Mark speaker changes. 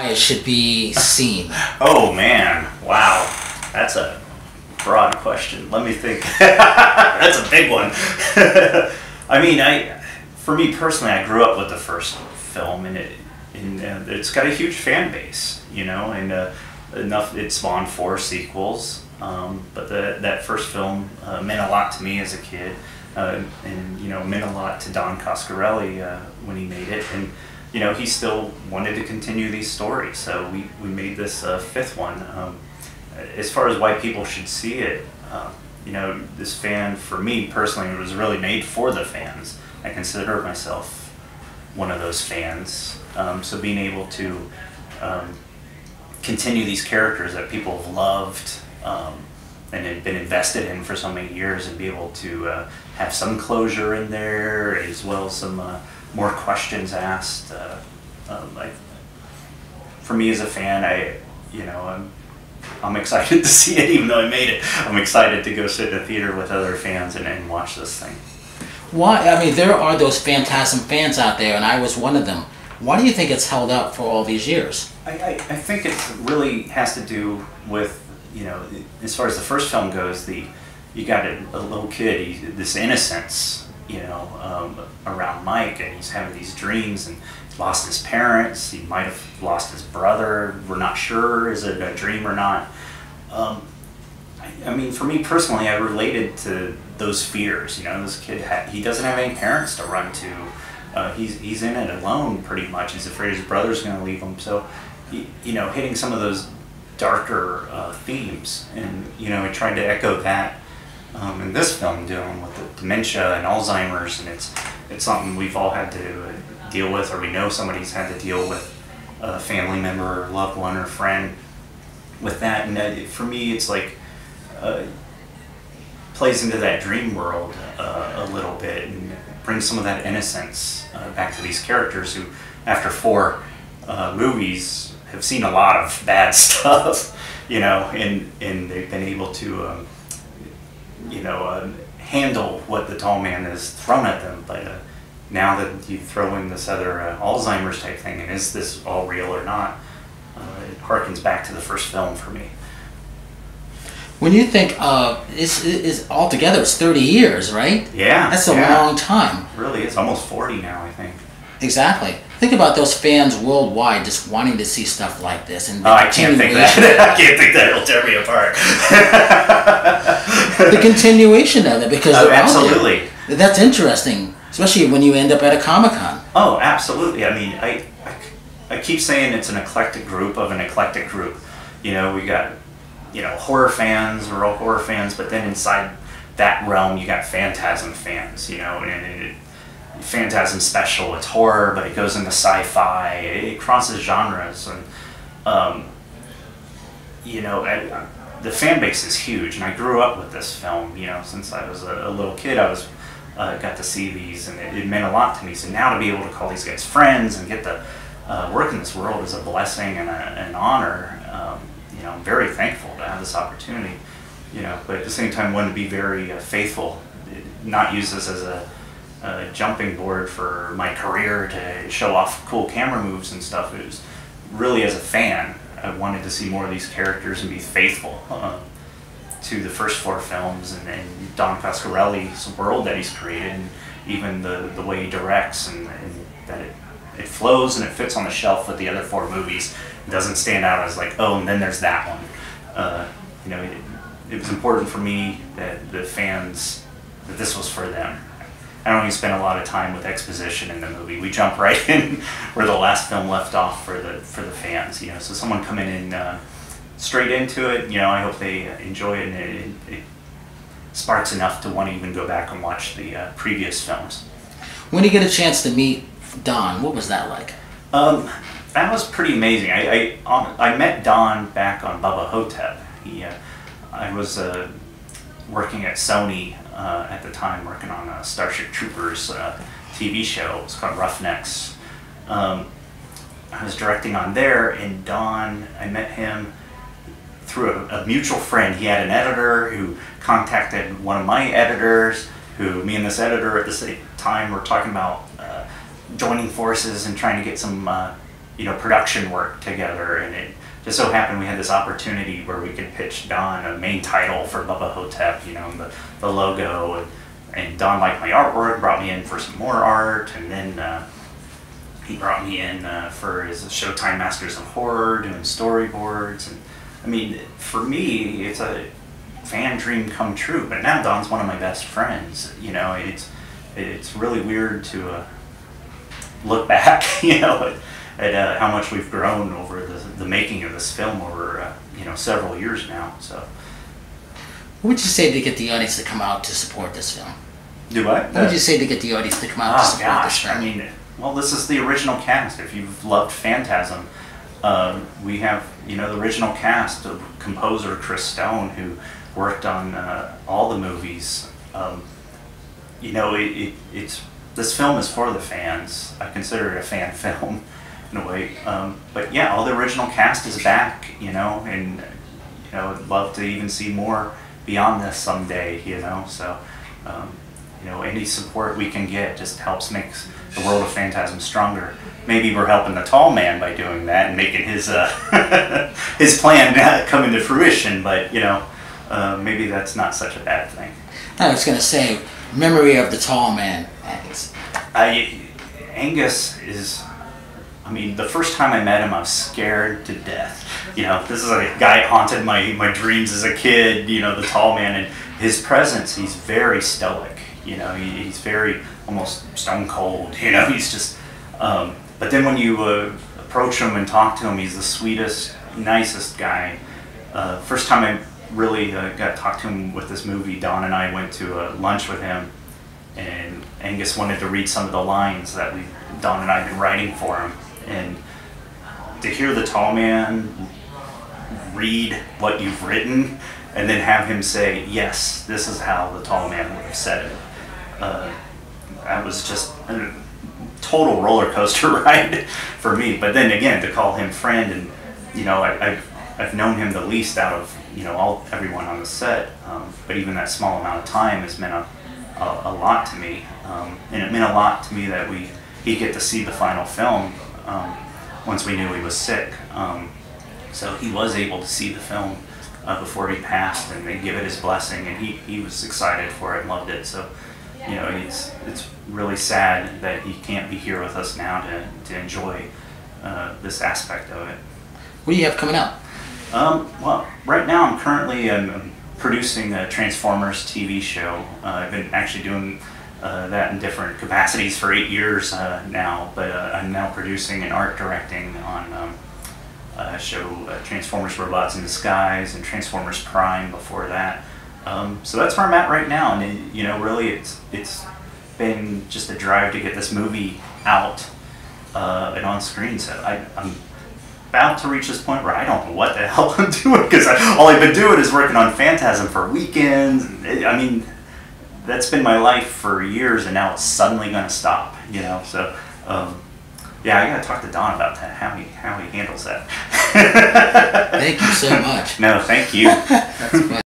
Speaker 1: it should be seen?
Speaker 2: Oh man, wow, that's a broad question. Let me think. That's a big one. I mean, for me personally, I grew up with the first film, and it's got a huge fan base, you know, and enough. It spawned 4 sequels, but that first film meant a lot to me as a kid, and you know, meant a lot to Don Coscarelli when he made it, and you know, he still wanted to continue these stories, so we made this 5th one. As far as why people should see it, you know, this fan, for me personally, it was really made for the fans. I consider myself one of those fans. So being able to continue these characters that people have loved and have been invested in for so many years, and be able to have some closure in there, as well as some more questions asked. For me as a fan, I'm excited to see it, even though I made it. I'm excited to go sit in a theater with other fans and watch this thing.
Speaker 1: Why? I mean, there are those Phantasm fans out there, and I was one of them. Why do you think it's held up for all these years?
Speaker 2: I think it really has to do with, you know, as far as the first film goes, you got a little kid, this innocence, you know, around Mike, and he's having these dreams, and he's lost his parents, he might have lost his brother, we're not sure, is it a dream or not? I mean, for me personally, I related to those fears. You know, this kid, he doesn't have any parents to run to. He's in it alone pretty much. He's afraid his brother's going to leave him. So, you know, hitting some of those darker themes, and you know, I tried to echo that in this film, dealing with the dementia and Alzheimer's, and it's something we've all had to deal with, or we know somebody's had to deal with, a family member, or loved one, or friend with that. And for me, it's like plays into that dream world a little bit, and brings some of that innocence back to these characters who, after 4 movies, have seen a lot of bad stuff, you know, and they've been able to, you know, handle what the tall man has thrown at them. But now that you throw in this other Alzheimer's type thing, and is this all real or not, it harkens back to the first film for me.
Speaker 1: When you think is altogether, it's 30 years, right?
Speaker 2: Yeah.
Speaker 1: That's a long time.
Speaker 2: It really is. Almost 40 now, I think.
Speaker 1: Exactly. Think about those fans worldwide just wanting to see stuff like this. And
Speaker 2: I can't think that. I can't think that. It'll tear me apart.
Speaker 1: The continuation of it, because they're
Speaker 2: absolutely.
Speaker 1: Out there. That's interesting, especially when you end up at a Comic-Con.
Speaker 2: Oh, absolutely. I mean, I keep saying it's an eclectic group of an eclectic group. You know, we got, you know, horror fans, we're all horror fans, but then inside that realm you got Phantasm fans, you know, and Phantasm special, it's horror, but it goes into sci-fi, it crosses genres, and you know, the fan base is huge, and I grew up with this film, you know, since I was a little kid. I was got to see these, and it meant a lot to me. So now to be able to call these guys friends and get to work in this world is a blessing and an honor. You know, I'm very thankful to have this opportunity, you know, but at the same time want to be very faithful, not use this as a jumping board for my career to show off cool camera moves and stuff. It was really, as a fan, I wanted to see more of these characters and be faithful to the first 4 films, and Don Coscarelli's world that he's created, and even the way he directs, and that it flows and it fits on the shelf with the other 4 movies. It doesn't stand out as like, oh, and then there's that one. You know, it was important for me that the fans, that this was for them. I don't even spend a lot of time with exposition in the movie. We jump right in where the last film left off for the fans. You know, so someone coming in straight into it, you know, I hope they enjoy it, and it sparks enough to want to even go back and watch the previous films.
Speaker 1: When you get a chance to meet Don, what was that like?
Speaker 2: That was pretty amazing. I met Don back on Bubba Hotep. I was working at Sony at the time, working on a Starship Troopers TV show. It was called Roughnecks. I was directing on there, and Don, I met him through a mutual friend. He had an editor who contacted one of my editors, who me and this editor at the same time were talking about joining forces and trying to get some production work together, and it just so happened we had this opportunity where we could pitch Don a main title for Bubba Hotep, the logo, and Don liked my artwork, brought me in for some more art, and then he brought me in for his Showtime Masters of Horror, doing storyboards, and I mean, for me, it's a fan dream come true. But now Don's one of my best friends. It's really weird to look back, at how much we've grown over the making of this film over several years now. So,
Speaker 1: what would you say to get the audience to come out to support this film?
Speaker 2: Do what?
Speaker 1: What would you say to get the audience to come out to support this film?
Speaker 2: I mean, well, this is the original cast. If you've loved Phantasm, we have the original cast of composer Chris Stone, who worked on all the movies. This film is for the fans. I consider it a fan film in a way. But yeah, all the original cast is back, and I'd love to even see more beyond this someday, So, any support we can get just helps make the world of Phantasm stronger. Maybe we're helping the tall man by doing that and making his his plan come into fruition, but maybe that's not such a bad thing.
Speaker 1: I was going to say, memory of the tall man, Angus.
Speaker 2: Angus is, the first time I met him, I was scared to death. This is a guy that haunted my dreams as a kid, the tall man, and his presence, he's very stoic. He's very almost stone cold. He's just. But then when you approach him and talk to him, he's the sweetest, nicest guy. First time I really got to talk to him with this movie, Don and I went to lunch with him, and Angus wanted to read some of the lines that Don and I have been writing for him, and to hear the tall man read what you've written and then have him say, yes, this is how the tall man would have said it. That was just a total roller coaster ride for me. But then again, to call him friend, and I've known him the least out of everyone on the set. But even that small amount of time has meant a lot to me, and it meant a lot to me that he'd get to see the final film once we knew he was sick. So he was able to see the film before he passed, and they give it his blessing, and he was excited for it and loved it. So. It's really sad that he can't be here with us now to enjoy this aspect of it.
Speaker 1: What do you have coming up?
Speaker 2: Well, right now I'm currently producing a Transformers TV show. I've been actually doing that in different capacities for 8 years now, but I'm now producing and art directing on a show, Transformers Robots in Disguise and Transformers Prime before that. So that's where I'm at right now, and really it's been just a drive to get this movie out and on screen. So I'm about to reach this point where I don't know what the hell I'm doing, because all I've been doing is working on Phantasm for weekends. That's been my life for years, and now it's suddenly going to stop. So yeah, I got to talk to Don about that, how he handles that.
Speaker 1: Thank you so much.
Speaker 2: No, thank you.
Speaker 1: That's fun.